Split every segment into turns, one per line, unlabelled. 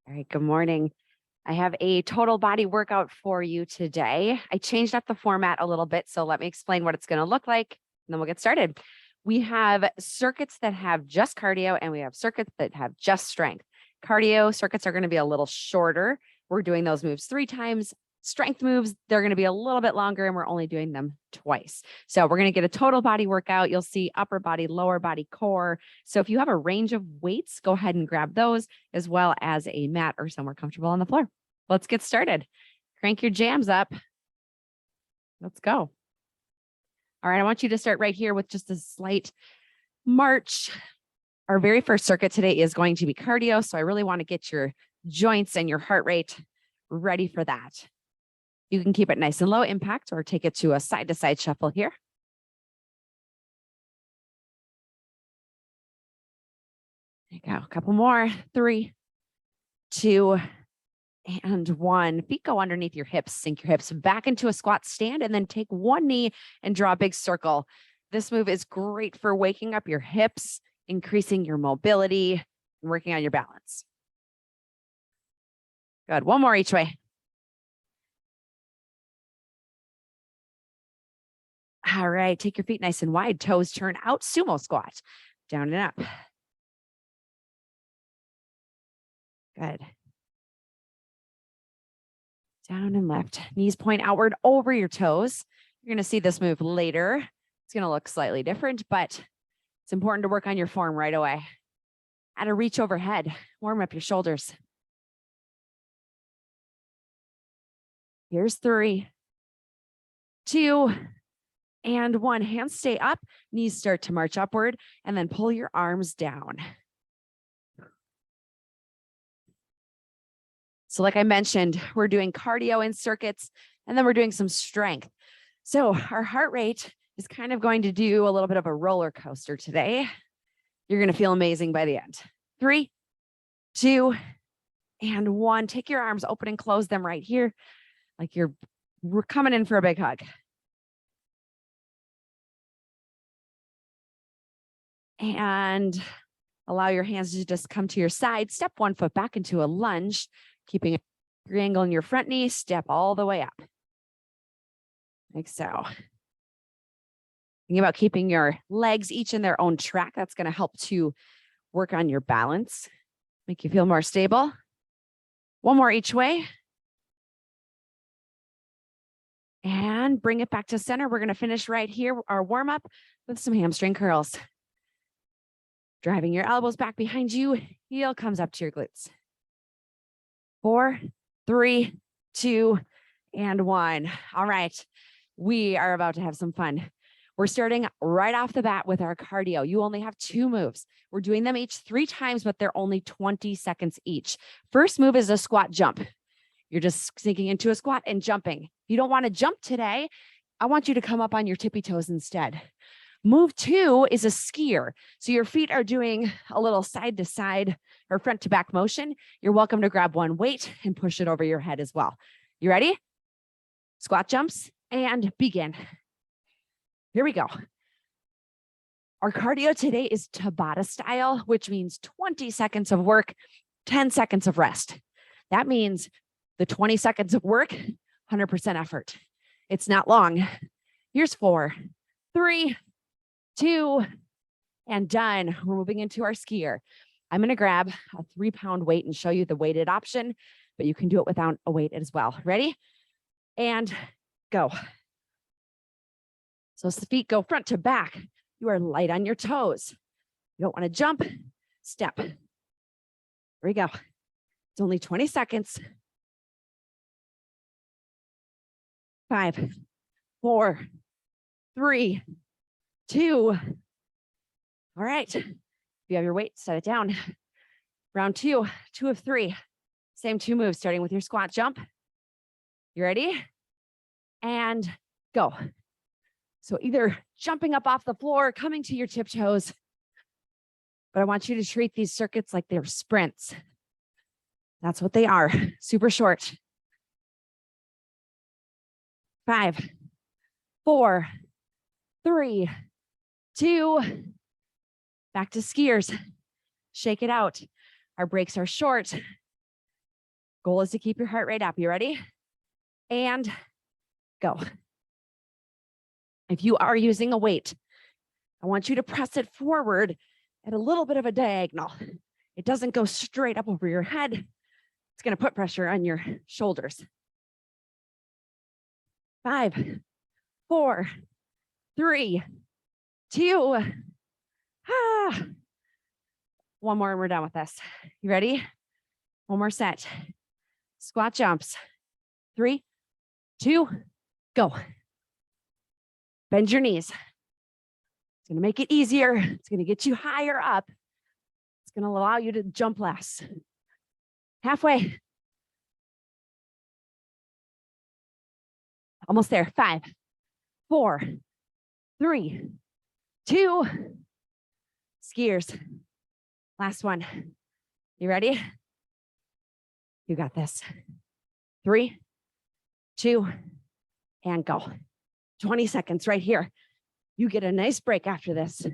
All right, good morning. I have a total body workout for you today. I changed up the format a little bit, so let me explain what it's going to look like, and then we'll get started. We have circuits that have just cardio, and we have circuits that have just strength. Cardio circuits are going to be a little shorter. We're doing those moves 3 times. Strength moves, they're going to be a little bit longer, and we're only doing them twice. So we're going to get a total body workout. You'll see upper body, lower body, core. So if you have a range of weights, go ahead and grab those, as well as a mat or somewhere comfortable on the floor. Let's get started. Crank your jams up. Let's go. All right, I want you to start right here with just a slight march. Our very first circuit today is going to be cardio, so I really want to get your joints and your heart rate ready for that. You can keep it nice and low impact or take it to a side-to-side shuffle here. There you go. A couple more. 3, 2, and 1. Feet go underneath your hips. Sink your hips back into a squat stand and then take one knee and draw a big circle. This move is great for waking up your hips, increasing your mobility, and working on your balance. Good. One more each way. All right. Take your feet nice and wide. Toes turn out. Sumo squat. Down and up. Good. Down and left. Knees point outward over your toes. You're going to see this move later. It's going to look slightly different, but it's important to work on your form right away. Add a reach overhead. Warm up your shoulders. Here's 3, 2, and 1. Hands stay up. Knees start to march upward, and then pull your arms down. So like I mentioned, we're doing cardio in circuits, and then we're doing some strength. So our heart rate is kind of going to do a little bit of a roller coaster today. You're going to feel amazing by the end. 3, 2, and 1. Take your arms open and close them right here, like we're coming in for a big hug. And allow your hands to just come to your side. Step 1 foot back into a lunge, keeping your angle in your front knee. Step all the way up. Like so. Think about keeping your legs each in their own track. That's going to help to work on your balance, make you feel more stable. One more each way. And bring it back to center. We're going to finish right here, our warm up with some hamstring curls. Driving your elbows back behind you, heel comes up to your glutes. 4, 3, 2, and 1. All right, we are about to have some fun. We're starting right off the bat with our cardio. You only have 2 moves. We're doing them each 3 times, but they're only 20 seconds each. First move is a squat jump. You're just sinking into a squat and jumping. If you don't want to jump today, I want you to come up on your tippy toes instead. Move 2 is a skier. So your feet are doing a little side to side or front to back motion. You're welcome to grab one weight and push it over your head as well. You ready? Squat jumps and begin. Here we go. Our cardio today is Tabata style, which means 20 seconds of work, 10 seconds of rest. That means the 20 seconds of work, 100% effort. It's not long. Here's 4, 3, 2, and done. We're moving into our skier. I'm going to grab a 3-pound weight and show you the weighted option, but you can do it without a weight as well. Ready? And go. So the feet go front to back. You are light on your toes. You don't want to jump, step. Here we go. It's only 20 seconds. 5, 4, 3, 2. All right. If you have your weight, set it down. Round 2, 2 of 3. Same 2 moves, starting with your squat jump. You ready? And go. So either jumping up off the floor, coming to your tiptoes, but I want you to treat these circuits like they're sprints. That's what they are, super short. 5, 4, 3, 2, back to skiers. shake it out. Our breaks are short. Goal is to keep your heart rate up. You ready? And go. If you are using a weight, I want you to press it forward at a little bit of a diagonal. It doesn't go straight up over your head. It's going to put pressure on your shoulders. 5, 4, 3, 2. One more and we're done with this. You ready? One more set. Squat jumps. 3, 2, go. Bend your knees. It's going to make it easier. It's going to get you higher up. It's going to allow you to jump less. Halfway. Almost there. 5, 4, 3, 2. Skiers. Last one. You ready? You got this. 3, 2, and go. 20 seconds right here. You get a nice break after this.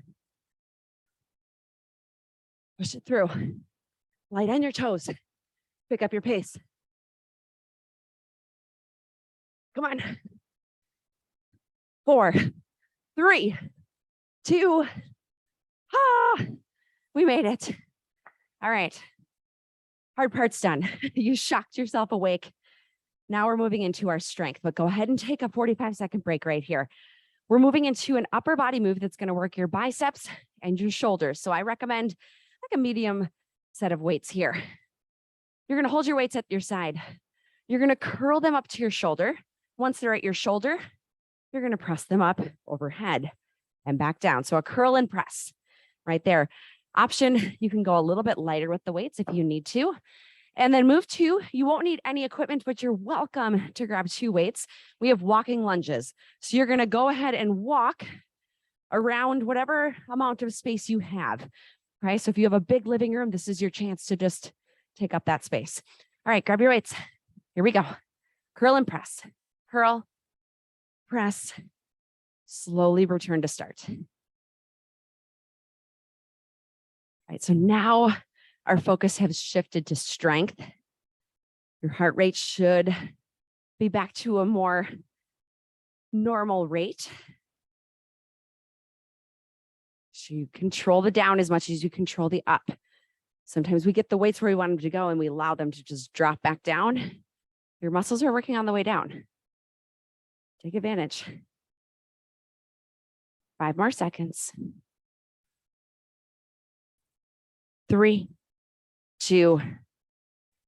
Push it through. Light on your toes. Pick up your pace. Come on. 4, 3, 2. We made it. All right. Hard part's done. You shocked yourself awake. Now we're moving into our strength, but go ahead and take a 45-second break right here. We're moving into an upper body move that's going to work your biceps and your shoulders. So I recommend like a medium set of weights here. You're going to hold your weights at your side. You're going to curl them up to your shoulder. Once they're at your shoulder, you're going to press them up overhead and back down. So a curl and press right there. Option, you can go a little bit lighter with the weights if you need to. And then move 2, you won't need any equipment, but you're welcome to grab 2 weights. We have walking lunges. So you're going to go ahead and walk around whatever amount of space you have. Okay, so if you have a big living room, this is your chance to just take up that space. All right, grab your weights. Here we go. Curl and press. Curl, press, slowly return to start. All right, so now our focus has shifted to strength. Your heart rate should be back to a more normal rate. So you control the down as much as you control the up. Sometimes we get the weights where we want them to go and we allow them to just drop back down. Your muscles are working on the way down. Take advantage. 5 more seconds. 3, 2,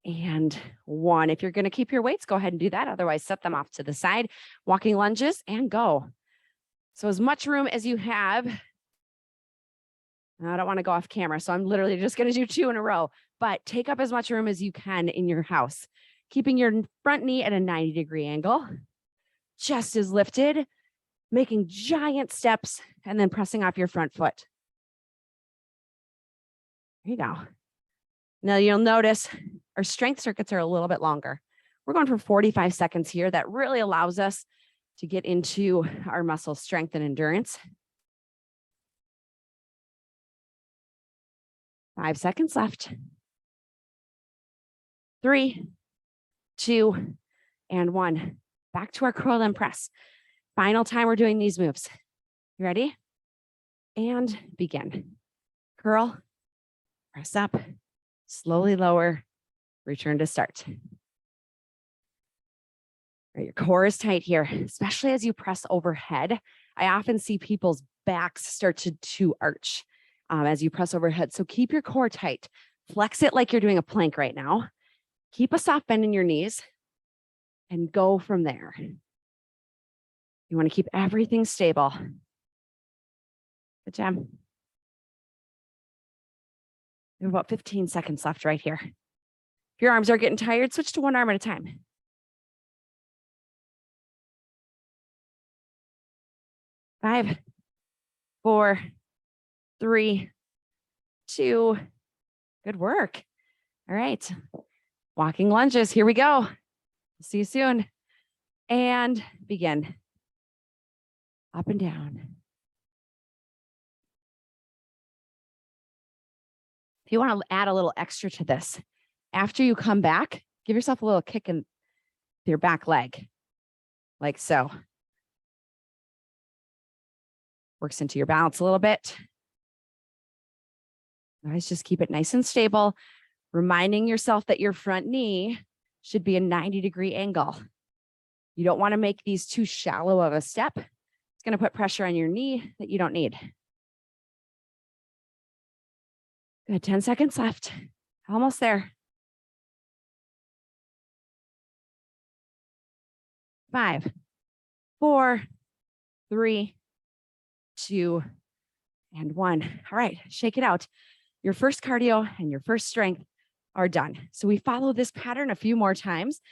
and 1. If you're going to keep your weights, go ahead and do that. Otherwise, set them off to the side. Walking lunges and go. So as much room as you have. I don't want to go off camera, so I'm literally just going to do 2 in a row, but take up as much room as you can in your house, keeping your front knee at a 90-degree angle. Chest is lifted, making giant steps, and then pressing off your front foot. There you go. Now you'll notice our strength circuits are a little bit longer. We're going for 45 seconds here. That really allows us to get into our muscle strength and endurance. 5 seconds left. 3, 2, and 1. Back to our curl and press. Final time we're doing these moves. You ready? And begin. Curl, press up, slowly lower, return to start. Right, your core is tight here, especially as you press overhead. I often see people's backs start to arch as you press overhead. So keep your core tight. Flex it like you're doing a plank right now. Keep a soft bend in your knees and go from there. You want to keep everything stable. Good job. We have about 15 seconds left right here. If your arms are getting tired, switch to one arm at a time. 5, 4, 3, 2. Good work. All right. Walking lunges. Here we go. See you soon. And begin. Up and down. If you want to add a little extra to this, after you come back, give yourself a little kick in your back leg, like so. Works into your balance a little bit. Always just keep it nice and stable, reminding yourself that your front knee should be a 90-degree angle. You don't want to make these too shallow of a step. It's going to put pressure on your knee that you don't need. Good, 10 seconds left. Almost there. 5, 4, 3, 2, and 1. All right, shake it out. Your first cardio and your first strength are done. So we follow this pattern a few more times.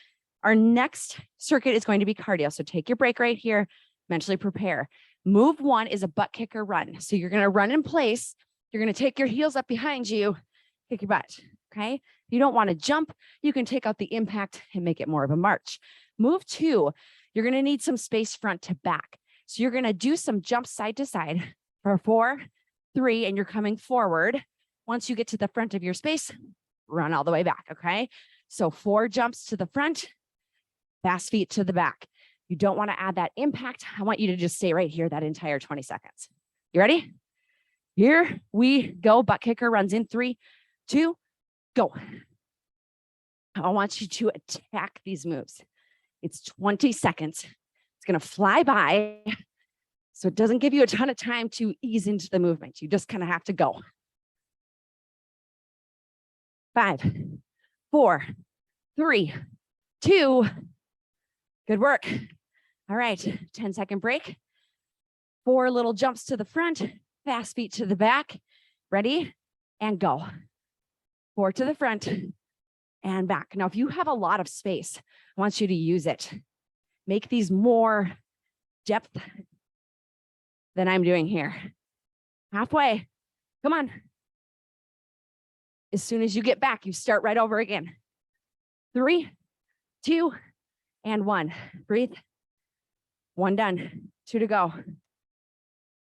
Our next circuit is going to be cardio. So take your break right here, mentally prepare. Move 1 is a butt kicker run. So you're going to run in place. You're going to take your heels up behind you, kick your butt, okay? If you don't want to jump, you can take out the impact and make it more of a march. Move 2, you're going to need some space front to back. So you're going to do some jumps side to side for 4, 3, and you're coming forward. Once you get to the front of your space, run all the way back, okay? So 4 jumps to the front, fast feet to the back. You don't want to add that impact. I want you to just stay right here that entire 20 seconds. You ready? Here we go. Butt kicker runs in 3, 2, go. I want you to attack these moves. It's 20 seconds. It's going to fly by. So it doesn't give you a ton of time to ease into the movement. You just kind of have to go. 5, 4, 3, 2. Good work. All right, 10-second break. 4 little jumps to the front, fast feet to the back. Ready? And go. 4 to the front and back. Now, if you have a lot of space, I want you to use it. Make these more depth than I'm doing here. Halfway. Come on. As soon as you get back, you start right over again. 3, 2, and 1. Breathe. 1 done. 2 to go.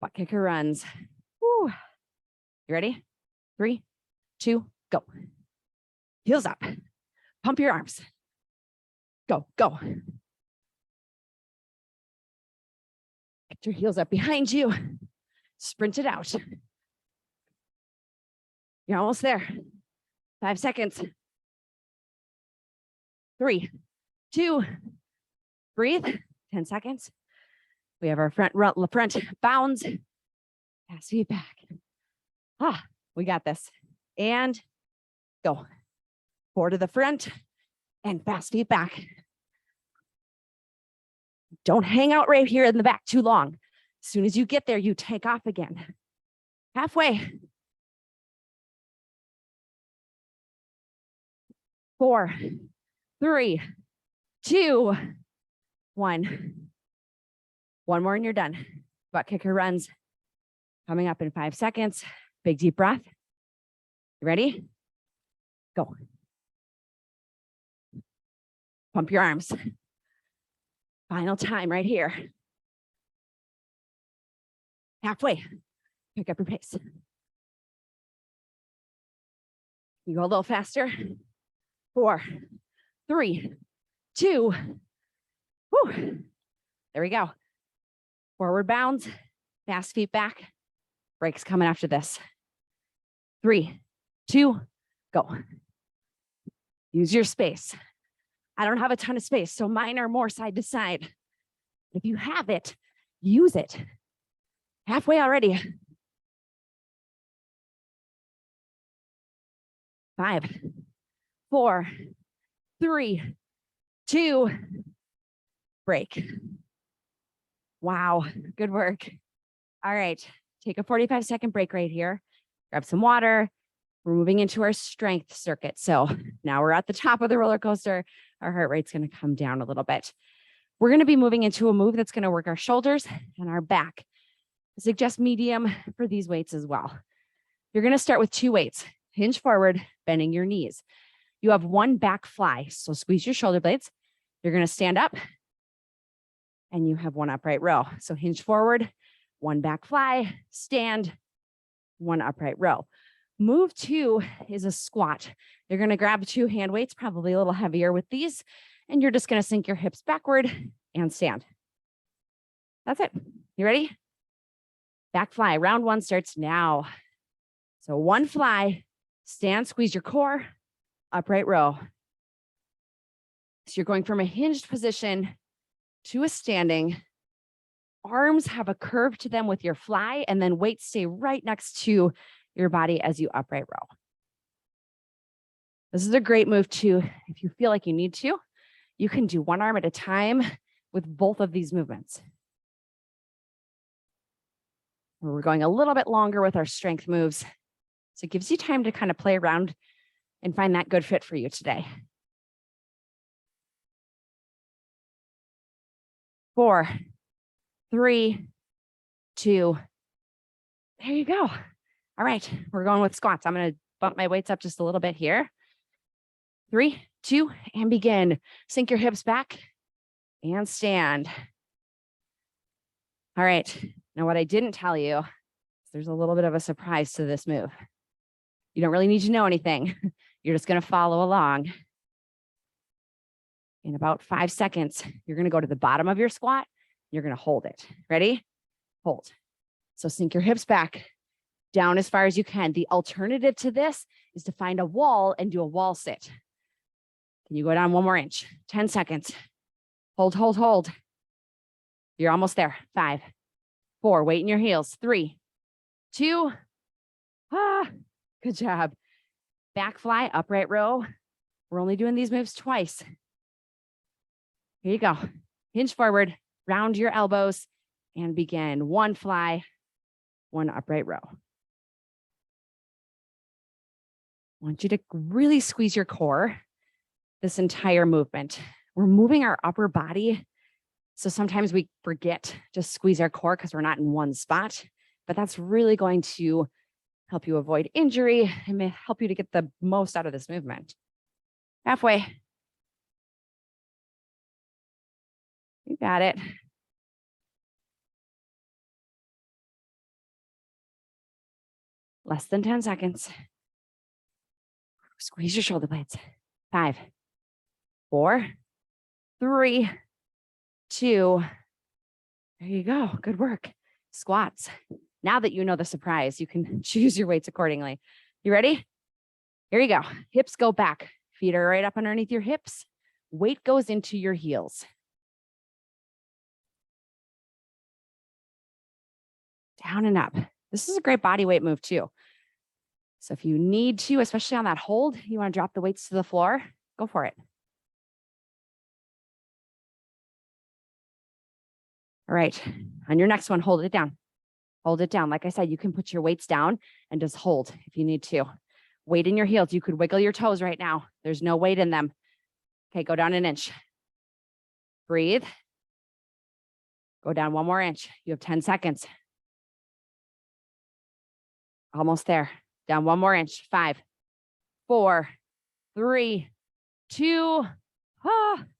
Butt kicker runs. Woo. You ready? 3, 2, go. Heels up. Pump your arms. Go, go. Get your heels up behind you. Sprint it out. You're almost there. 5 seconds. 3, 2, breathe. 10 seconds. We have our front bounds. Pass feet back. We got this. And go. 4 to the front and fast feet back. Don't hang out right here in the back too long. As soon as you get there, you take off again. Halfway. 4, 3, 2, 1. 1 more and you're done. Butt kicker runs. Coming up in 5 seconds. Big deep breath. You ready? Go. Pump your arms. Final time right here. Halfway. Pick up your pace. You go a little faster. 4, 3, 2. Whew. There we go. Forward bounds, fast feet back. Breaks coming after this. 3, 2, go. Use your space. I don't have a ton of space, so mine are more side to side. If you have it, use it. Halfway already. 5, 4, 3, 2, break. Wow, good work. All right, take a 45-second break right here. Grab some water. We're moving into our strength circuit. So now we're at the top of the roller coaster. Our heart rate's going to come down a little bit. We're going to be moving into a move that's going to work our shoulders and our back. I suggest medium for these weights as well. You're going to start with 2 weights. Hinge forward, bending your knees. You have 1 back fly. So squeeze your shoulder blades. You're going to stand up and you have 1 upright row. So hinge forward, 1 back fly, stand, 1 upright row. Move 2 is a squat. You're going to grab 2 hand weights, probably a little heavier with these, and you're just going to sink your hips backward and stand. That's it. You ready? Back fly. Round 1 starts now. So 1 fly, stand, squeeze your core, upright row. So you're going from a hinged position to a standing. Arms have a curve to them with your fly, and then weights stay right next to your body as you upright row. This is a great move too. If you feel like you need to, you can do 1 arm at a time with both of these movements. We're going a little bit longer with our strength moves. So it gives you time to kind of play around and find that good fit for you today. 4, 3, 2. There you go. All right, we're going with squats. I'm going to bump my weights up just a little bit here. 3, 2, and begin. Sink your hips back and stand. All right, now what I didn't tell you is there's a little bit of a surprise to this move. You don't really need to know anything. You're just going to follow along. In about 5 seconds, you're going to go to the bottom of your squat. You're going to hold it. Ready? Hold. So sink your hips back down as far as you can. The alternative to this is to find a wall and do a wall sit. Can you go down 1 more inch? 10 seconds. Hold, hold, hold. You're almost there. 5, 4, weight in your heels. 3, 2, good job. Back fly, upright row. We're only doing these moves twice. Here you go. Hinge forward, round your elbows, and begin. 1 fly, 1 upright row. I want you to really squeeze your core this entire movement. We're moving our upper body. So sometimes we forget to squeeze our core because we're not in one spot, but that's really going to help you avoid injury and may help you to get the most out of this movement. Halfway. You got it. Less than 10 seconds. Squeeze your shoulder blades. 5, 4, 3, 2. There you go. Good work. Squats. Now that you know the surprise, you can choose your weights accordingly. You ready? Here you go. Hips go back. Feet are right up underneath your hips. Weight goes into your heels. Down and up. This is a great body weight move too. So if you need to, especially on that hold, you want to drop the weights to the floor, go for it. All right. On your next one, hold it down. Hold it down. Like I said, you can put your weights down and just hold if you need to. Weight in your heels. You could wiggle your toes right now. There's no weight in them. Okay, go down 1 inch. Breathe. Go down 1 more inch. You have 10 seconds. Almost there. Down 1 more inch. 5, 4, 3, 2.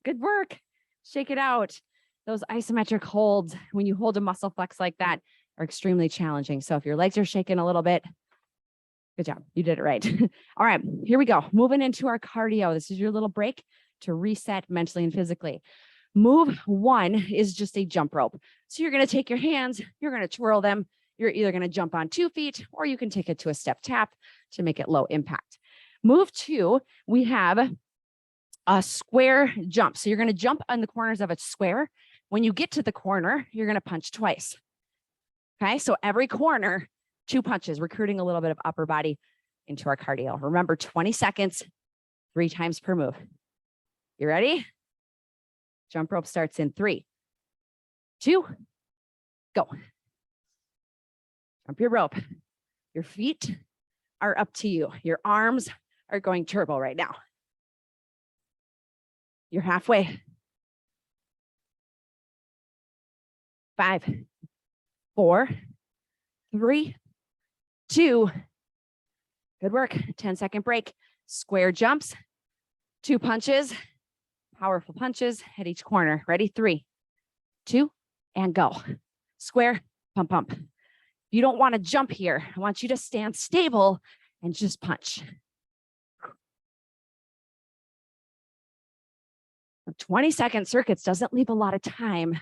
Good work. Shake it out. Those isometric holds, when you hold a muscle flex like that, are extremely challenging. So if your legs are shaking a little bit, good job. You did it right. All right, here we go. Moving into our cardio. This is your little break to reset mentally and physically. Move 1 is just a jump rope. So you're going to take your hands, you're going to twirl them. You're either going to jump on 2 feet or you can take it to a step tap to make it low impact. Move 2, we have a square jump. So you're going to jump on the corners of a square. When you get to the corner, you're going to punch twice. Okay, so every corner, 2 punches, recruiting a little bit of upper body into our cardio. Remember, 20 seconds, 3 times per move. You ready? Jump rope starts in 3, 2, go. Jump your rope. Your feet are up to you. Your arms are going turbo right now. You're halfway. 5, 4, 3, 2. Good work. 10-second break. Square jumps. 2 punches. Powerful punches at each corner. Ready? 3, 2, and go. Square, pump, pump. You don't want to jump here. I want you to stand stable and just punch. 20-second circuits doesn't leave a lot of time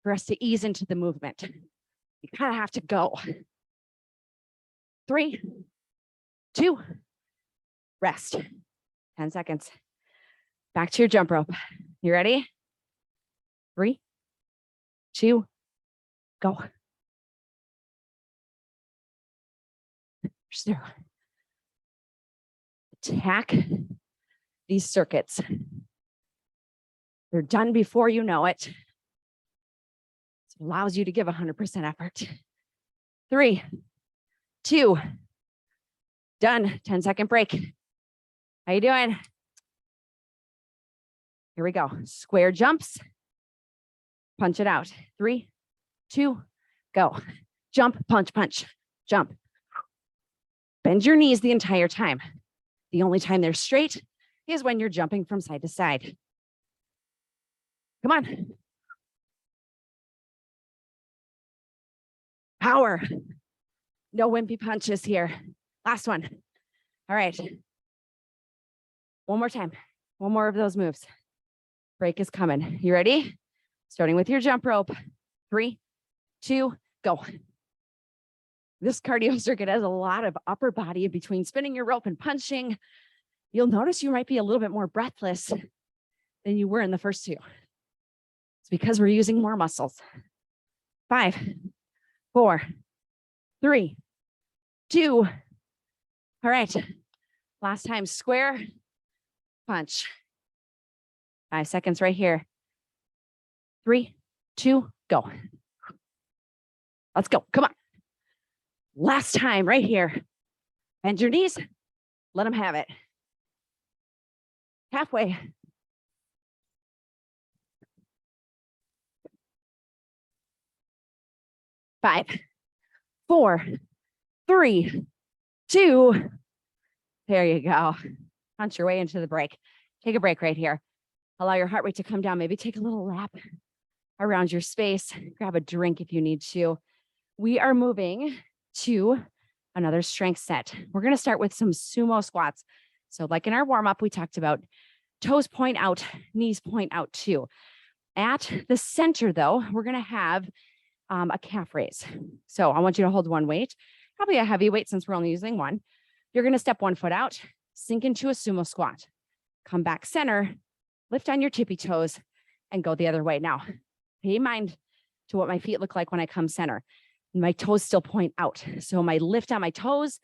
for us to ease into the movement. You kind of have to go. 3, 2, rest. 10 seconds. Back to your jump rope. You ready? 3, 2, go. So, attack these circuits. They're done before you know it. It allows you to give 100% effort. 3, 2, done. 10-second break. How you doing? Here we go. Square jumps. Punch it out. 3, 2, go. Jump, punch, punch, jump. Bend your knees the entire time. The only time they're straight is when you're jumping from side to side. Come on. Power. No wimpy punches here. Last one. All right. One more time. One more of those moves. Break is coming. You ready? Starting with your jump rope. 3, 2, go. This cardio circuit has a lot of upper body in between spinning your rope and punching. You'll notice you might be a little bit more breathless than you were in the first two. It's because we're using more muscles. 5, 4, 3, 2. All right. Last time, square, punch. 5 seconds right here. 3, 2, go. Let's go. Come on. Last time right here. Bend your knees. Let them have it. Halfway. 5, 4, 3, 2. There you go. Punch your way into the break. Take a break right here. Allow your heart rate to come down. Maybe take a little lap around your space. Grab a drink if you need to. We are moving to another strength set. We're going to start with some sumo squats. So like in our warm-up, we talked about toes point out, knees point out too. At the center though, we're going to have a calf raise. So I want you to hold one weight, probably a heavy weight since we're only using one. You're going to step one foot out, sink into a sumo squat, come back center, lift on your tippy toes and go the other way. Now, pay mind to what my feet look like when I come center. My toes still point out. So my lift on my toes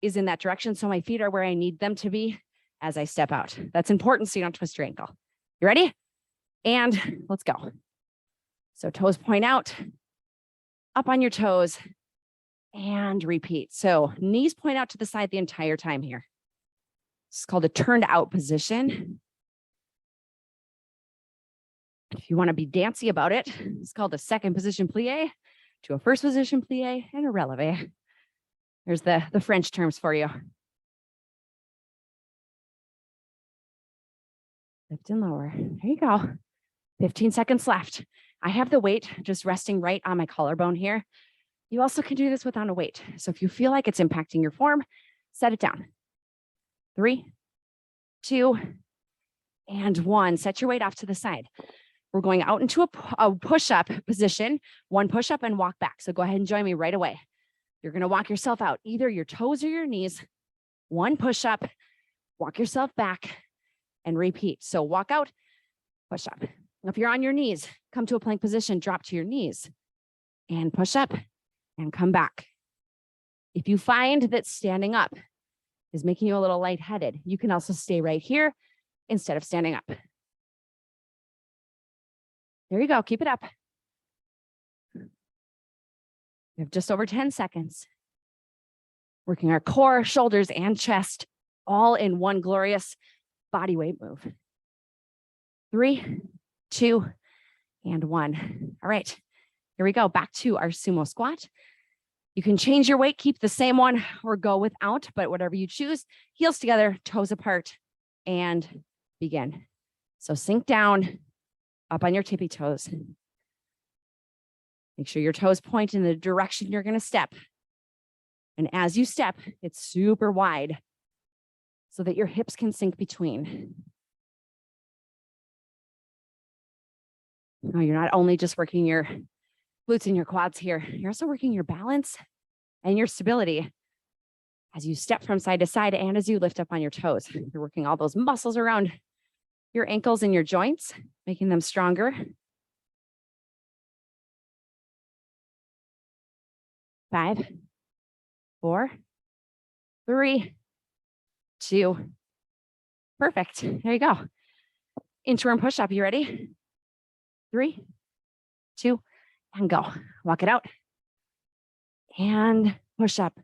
is in that direction. So my feet are where I need them to be as I step out. That's important so you don't twist your ankle. You ready? And let's go. So toes point out, up on your toes, and repeat. So knees point out to the side the entire time here. It's called a turned out position. If you want to be dancy about it, it's called a second position plie to a first position plie and a releve. There's the French terms for you. Lift and lower. There you go. 15 seconds left. I have the weight just resting right on my collarbone here. You also can do this without a weight. So if you feel like it's impacting your form, set it down. 3, 2, and 1. Set your weight off to the side. We're going out into a push-up position, one push-up and walk back. So go ahead and join me right away. You're going to walk yourself out, either your toes or your knees. One push-up, walk yourself back, and repeat. So walk out, push up. If you're on your knees, come to a plank position, drop to your knees, and push up, and come back. If you find that standing up is making you a little lightheaded, you can also stay right here instead of standing up. There you go. Keep it up. We have just over 10 seconds. Working our core, shoulders, and chest, all in one glorious body weight move. 3, 2, and 1. All right, here we go. Back to our sumo squat. You can change your weight, keep the same one, or go without, but whatever you choose, heels together, toes apart, and begin. So sink down, up on your tippy toes. Make sure your toes point in the direction you're going to step. And as you step, it's super wide so that your hips can sink between. Now, you're not only just working your glutes and your quads here, you're also working your balance and your stability as you step from side to side and as you lift up on your toes. You're working all those muscles around your ankles and your joints, making them stronger. 5, 4, 3, 2. Perfect. There you go. Inchworm push-up. You ready? 3, 2, and go. Walk it out. And push up.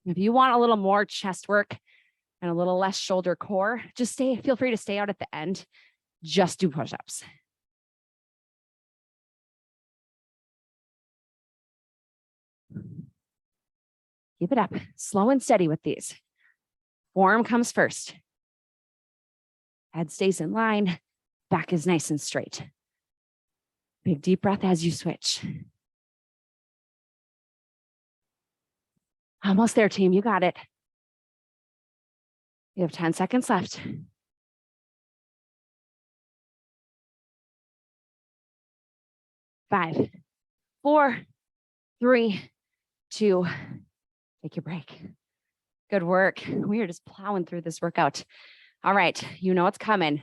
If you want a little more chest work and a little less shoulder core, just feel free to stay out at the end. Just do push-ups. Keep it up. Slow and steady with these. Form comes first. Head stays in line. Back is nice and straight. Big deep breath as you switch. Almost there, team. You got it. You have 10 seconds left. 5, 4, 3, 2. Take your break. Good work. We are just plowing through this workout. All right. You know what's coming.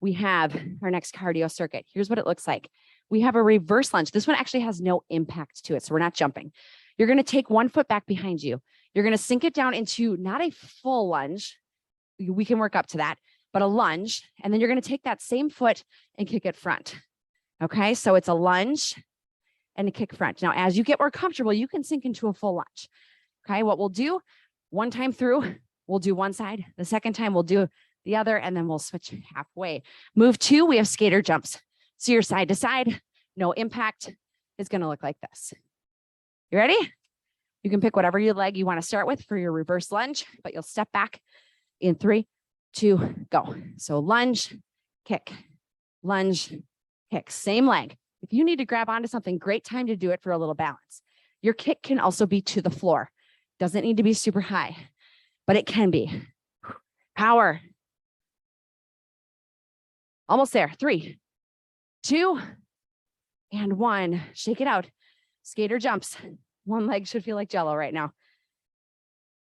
We have our next cardio circuit. Here's what it looks like. We have a reverse lunge. This one actually has no impact to it, so we're not jumping. You're going to take one foot back behind you. You're going to sink it down into not a full lunge. We can work up to that, but a lunge. And then you're going to take that same foot and kick it front. Okay, so it's a lunge and a kick front. Now, as you get more comfortable, you can sink into a full lunge. Okay, what we'll do, one time through, we'll do one side. The second time, we'll do the other, and then we'll switch halfway. Move 2, we have skater jumps. So you're side to side, no impact. It's going to look like this. You ready? You can pick whatever leg you want to start with for your reverse lunge, but you'll step back in 3, 2, go. So lunge, kick, same leg. If you need to grab onto something, great time to do it for a little balance. Your kick can also be to the floor. Doesn't need to be super high, but it can be. Power. Almost there. 3, 2, and 1. Shake it out. Skater jumps. One leg should feel like Jello right now.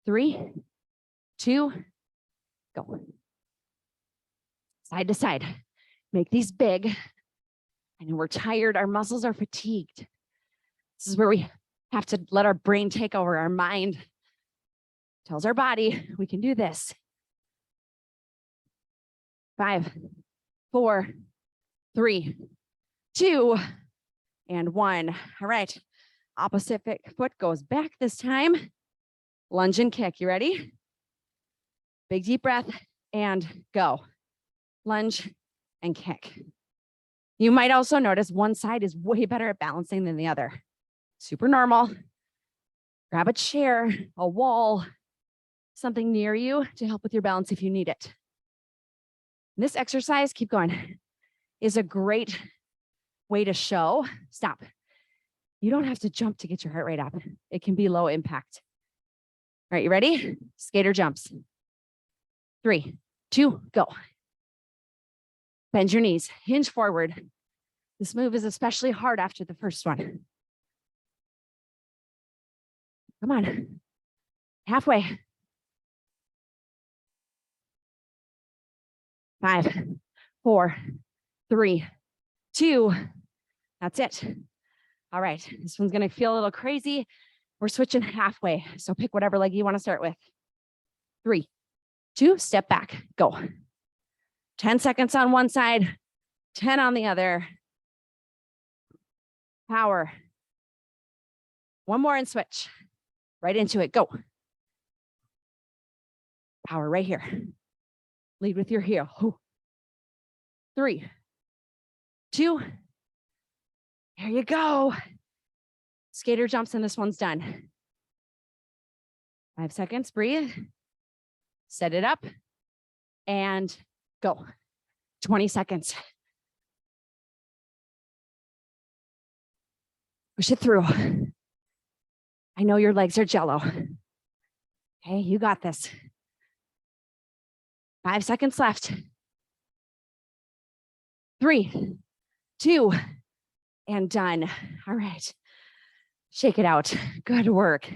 3, 2, go. Side to side. Make these big. I know we're tired. Our muscles are fatigued. This is where we have to let our brain take over. Our mind tells our body we can do this. 5, 4, 3, 2, and 1. All right. Opposite foot goes back this time. Lunge and kick. You ready? Big deep breath and go. Lunge and kick. You might also notice one side is way better at balancing than the other. Super normal. Grab a chair, a wall, something near you to help with your balance if you need it. This exercise, keep going, is a great way to show, stop. You don't have to jump to get your heart rate up. It can be low impact. All right, you ready? Skater jumps. 3, 2, go. Bend your knees, hinge forward. This move is especially hard after the first one. Come on, halfway. 5, 4, 3, 2, that's it. All right, this one's gonna feel a little crazy. We're switching halfway, so pick whatever leg you wanna start with. 3, 2, step back, go. 10 seconds on one side, 10 on the other. Power. One more and switch. Right into it, go. Power right here. Lead with your heel. 3, 2, there you go. Skater jumps and this one's done. 5 seconds, breathe. Set it up and go. 20 seconds. Push it through. I know your legs are jello. Okay, you got this. 5 seconds left. 3, 2, and done. All right. Shake it out. Good work.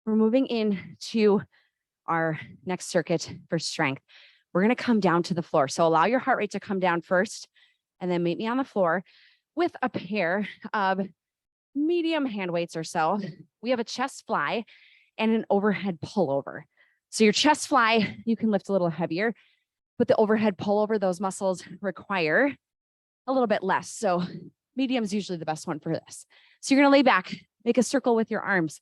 We're moving into our next circuit for strength. We're going to come down to the floor. So allow your heart rate to come down first, and then meet me on the floor with a pair of medium hand weights or so. We have a chest fly and an overhead pullover. So your chest fly, you can lift a little heavier, but the overhead pullover, those muscles require a little bit less. So medium is usually the best one for this. So you're going to lay back, make a circle with your arms,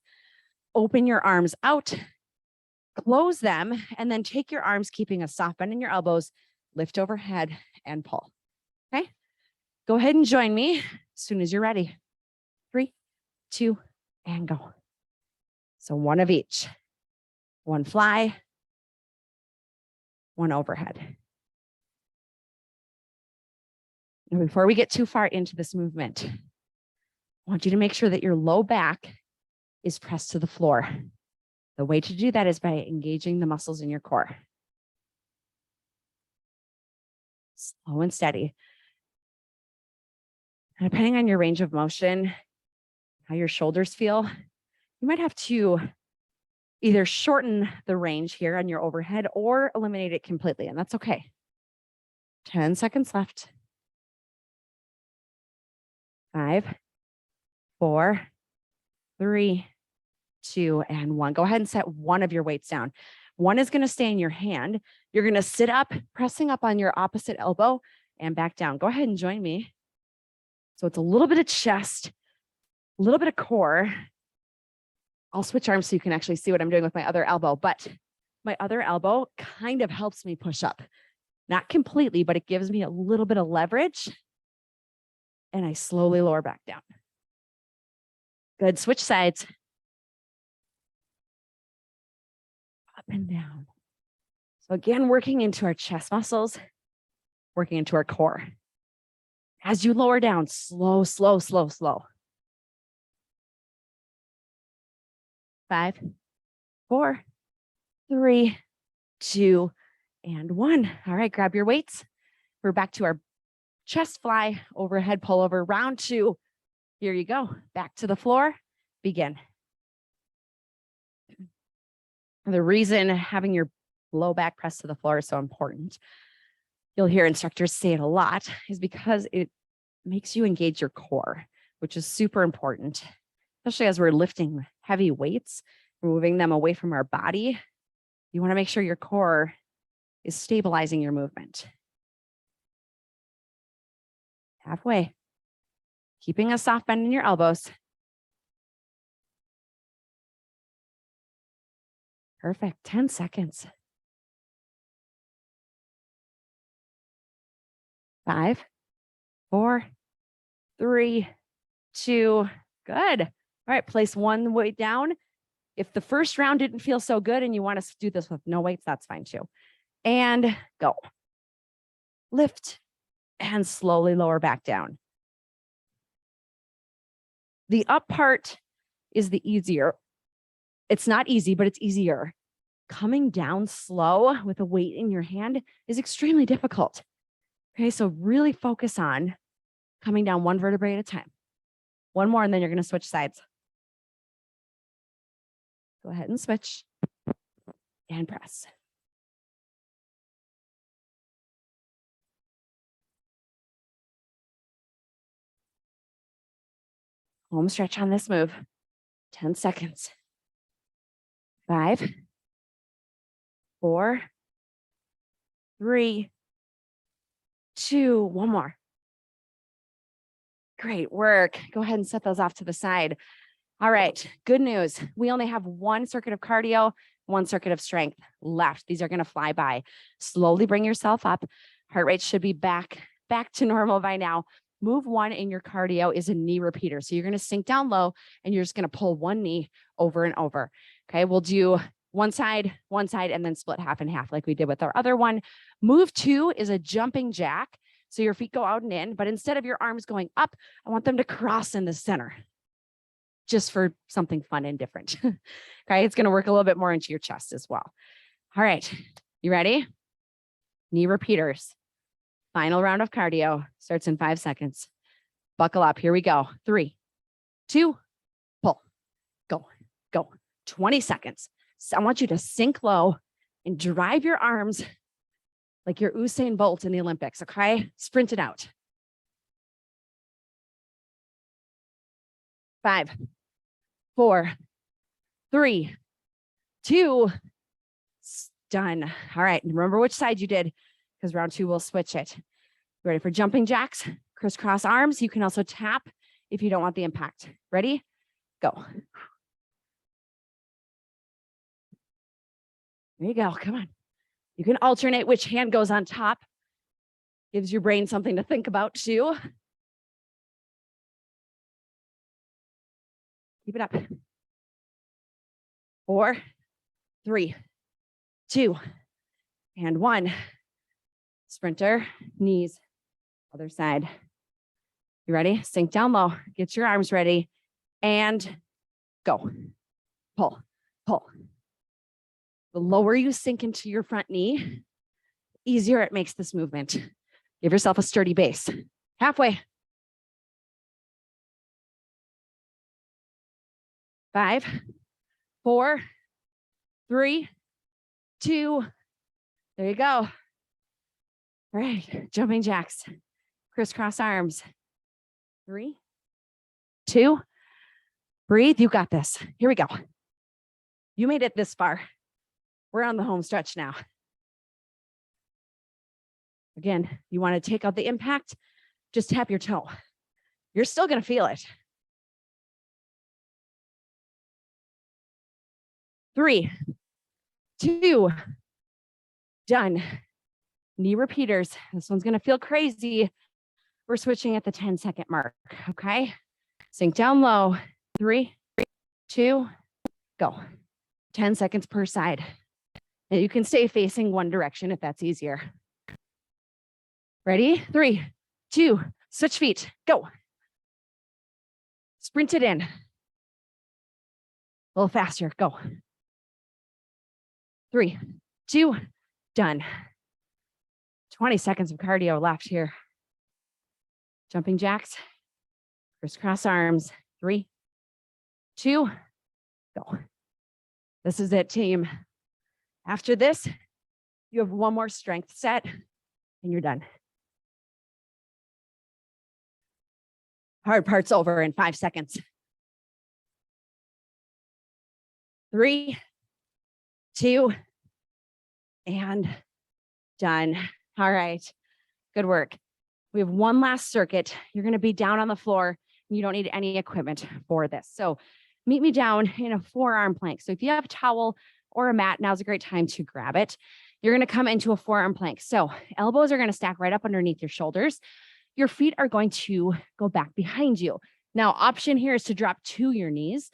open your arms out, close them, and then take your arms, keeping a soft bend in your elbows, lift overhead and pull. Okay. Go ahead and join me as soon as you're ready. 3, 2, and go. So one of each. One fly, one overhead. And before we get too far into this movement, I want you to make sure that your low back is pressed to the floor. The way to do that is by engaging the muscles in your core. Slow and steady. And depending on your range of motion, how your shoulders feel, you might have to either shorten the range here on your overhead or eliminate it completely, and that's okay. 10 seconds left. 5, 4, 3, 2, and 1. Go ahead and set one of your weights down. One is going to stay in your hand. You're going to sit up, pressing up on your opposite elbow and back down. Go ahead and join me. So it's a little bit of chest, a little bit of core. I'll switch arms so you can actually see what I'm doing with my other elbow, but my other elbow kind of helps me push up. Not completely, but it gives me a little bit of leverage, and I slowly lower back down. Good, switch sides. Up and down. So again, working into our chest muscles, working into our core. As you lower down, slow, slow, slow, slow. 5, 4, 3, 2, and 1. All right, grab your weights. We're back to our chest fly, overhead pullover, round 2. Here you go. Back to the floor. Begin. The reason having your low back pressed to the floor is so important, you'll hear instructors say it a lot, is because it makes you engage your core, which is super important, especially as we're lifting heavy weights, moving them away from our body. You want to make sure your core is stabilizing your movement. Halfway. Keeping a soft bend in your elbows. Perfect. 10 seconds. 5, 4, 3, 2. Good. All right, place one weight down. If the first round didn't feel so good and you want to do this with no weights, that's fine too. And go. Lift and slowly lower back down. The up part is the easier. It's not easy, but it's easier. Coming down slow with a weight in your hand is extremely difficult. Okay, so really focus on coming down one vertebrae at a time. One more, and then you're going to switch sides. Go ahead and switch and press. Home stretch on this move. 10 seconds. 5, 4, 3, 2, one more. Great work. Go ahead and set those off to the side. All right, good news. We only have one circuit of cardio, one circuit of strength left. These are going to fly by. Slowly bring yourself up. Heart rate should be back to normal by now. Move one in your cardio is a knee repeater. So you're going to sink down low and you're just going to pull one knee over and over. Okay, we'll do one side, and then split half and half like we did with our other one. Move 2 is a jumping jack. So your feet go out and in, but instead of your arms going up, I want them to cross in the center. just for something fun and different. Okay, it's going to work a little bit more into your chest as well. All right, you ready? Knee repeaters. Final round of cardio starts in 5 seconds. Buckle up. Here we go. 3, 2, pull, go, go. 20 seconds. So I want you to sink low and drive your arms like you're Usain Bolt in the Olympics. Okay, sprint it out. 5, 4, 3, 2, done. All right, remember which side you did because round 2 we'll switch it. Ready for jumping jacks? Crisscross arms. You can also tap if you don't want the impact. Ready? Go. There you go. Come on. You can alternate which hand goes on top. Gives your brain something to think about too. Keep it up. 4, 3, 2, and 1. Sprinter, knees, other side. You ready? Sink down low. Get your arms ready and go. Pull, pull. The lower you sink into your front knee, the easier it makes this movement. Give yourself a sturdy base. Halfway. 5, 4, 3, 2. There you go. All right, jumping jacks, crisscross arms. 3, 2, breathe. You got this. Here we go. You made it this far. We're on the home stretch now. Again, you want to take out the impact, just tap your toe. You're still going to feel it. 3, 2, done. Knee repeaters. This one's going to feel crazy. We're switching at the 10-second mark. Okay. Sink down low. 3, 2, go. 10 seconds per side. And you can stay facing one direction if that's easier. Ready? 3, 2, switch feet. Go. Sprint it in. A little faster. Go. 3, 2, done. 20 seconds of cardio left here. Jumping jacks, crisscross arms. 3, 2, go. This is it, team. After this, you have one more strength set and you're done. Hard part's over in 5 seconds. 3, 2, and done. All right, good work. We have one last circuit. You're going to be down on the floor. You don't need any equipment for this. So meet me down in a forearm plank. So if you have a towel or a mat, now's a great time to grab it. You're going to come into a forearm plank. So elbows are going to stack right up underneath your shoulders. Your feet are going to go back behind you. Now, option here is to drop to your knees.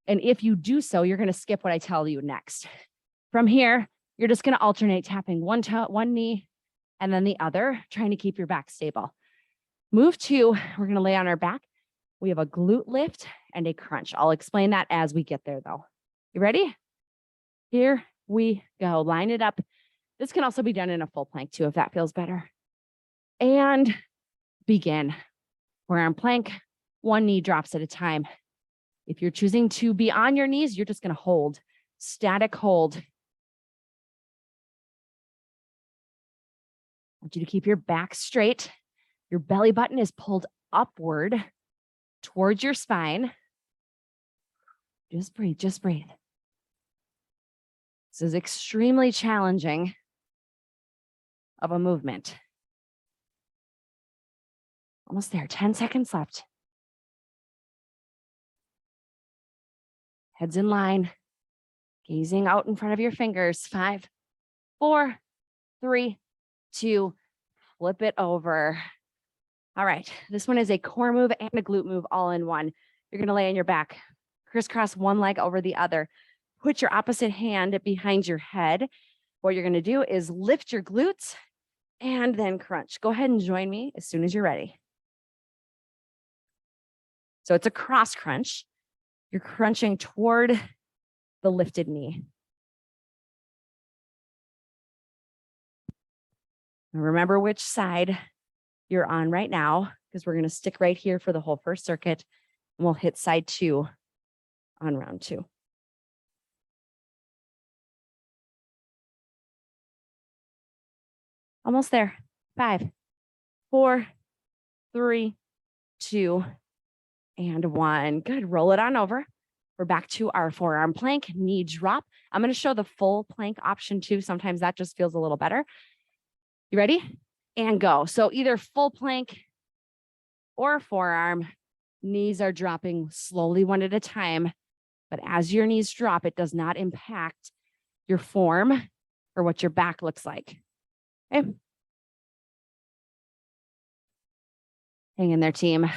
And if you do so, you're going to skip what I tell you next. From here, you're just going to alternate tapping one knee and then the other, trying to keep your back stable. Move 2, we're going to lay on our back. We have a glute lift and a crunch. I'll explain that as we get there though. You ready? Here we go. Line it up. This can also be done in a full plank too, if that feels better. And begin. Forearm plank, one knee drops at a time. If you're choosing to be on your knees, you're just going to hold. Static hold. I want you to keep your back straight. Your belly button is pulled upward towards your spine. Just breathe, just breathe. This is extremely challenging of a movement. Almost there, 10 seconds left. Heads in line, gazing out in front of your fingers. 5, 4, 3, 2, flip it over. All right, this one is a core move and a glute move all in one. You're gonna lay on your back, crisscross one leg over the other. Put your opposite hand behind your head. What you're gonna do is lift your glutes and then crunch. Go ahead and join me as soon as you're ready. So it's a cross crunch. You're crunching toward the lifted knee. And remember which side you're on right now, because we're going to stick right here for the whole first circuit, and we'll hit side 2 on round 2. Almost there. 5, 4, 3, 2, and 1. Good. Roll it on over. We're back to our forearm plank, knee drop. I'm going to show the full plank option too. Sometimes that just feels a little better. You ready? And go. So either full plank or forearm, knees are dropping slowly one at a time. But as your knees drop, it does not impact your form or what your back looks like. Okay. Hang in there, team. We've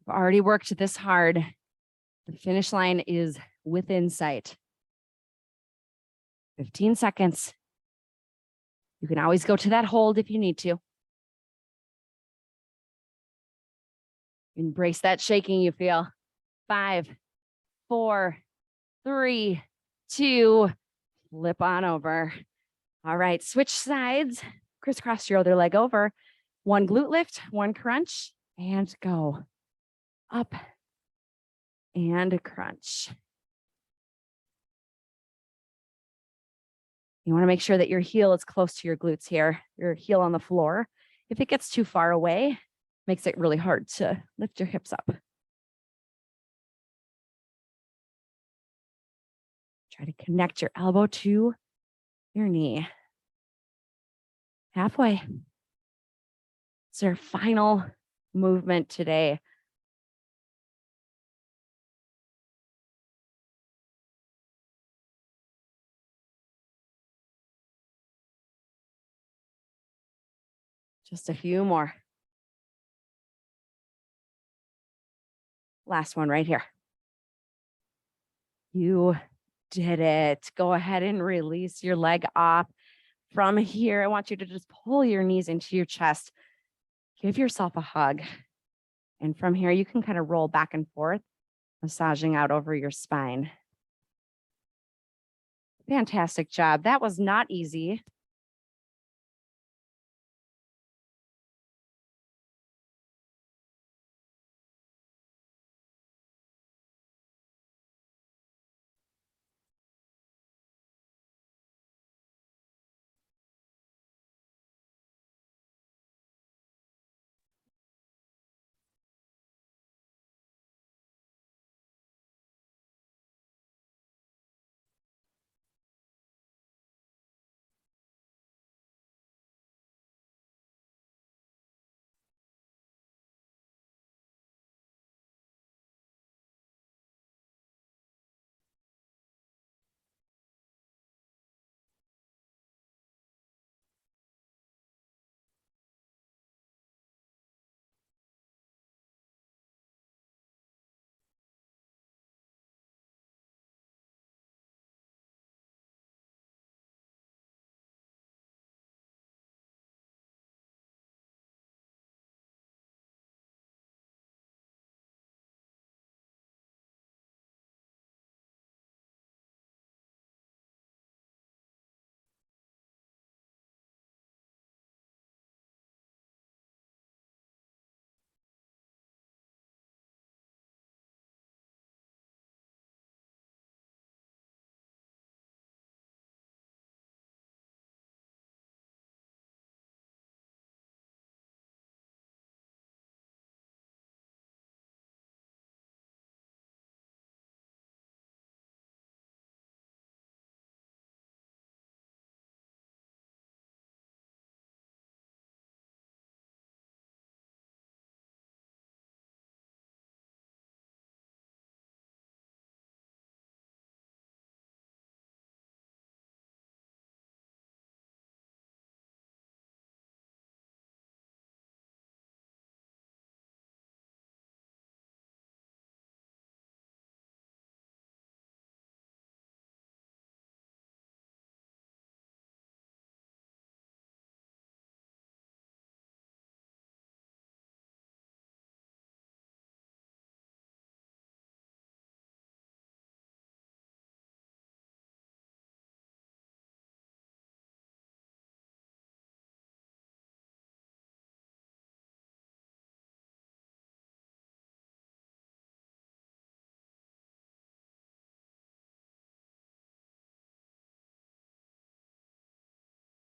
already worked this hard. The finish line is within sight. 15 seconds. You can always go to that hold if you need to. Embrace that shaking you feel. 5, 4, 3, 2, flip on over. All right, switch sides. Crisscross your other leg over. 1 glute lift, 1 crunch, and go. Up and crunch. You want to make sure that your heel is close to your glutes here, your heel on the floor. If it gets too far away, makes it really hard to lift your hips up. Try to connect your elbow to your knee. Halfway. It's our final movement today. Just a few more. Last one right here. You did it. Go ahead and release your leg off. From here, I want you to just pull your knees into your chest. Give yourself a hug. And from here, you can kind of roll back and forth, massaging out over your spine. Fantastic job. That was not easy.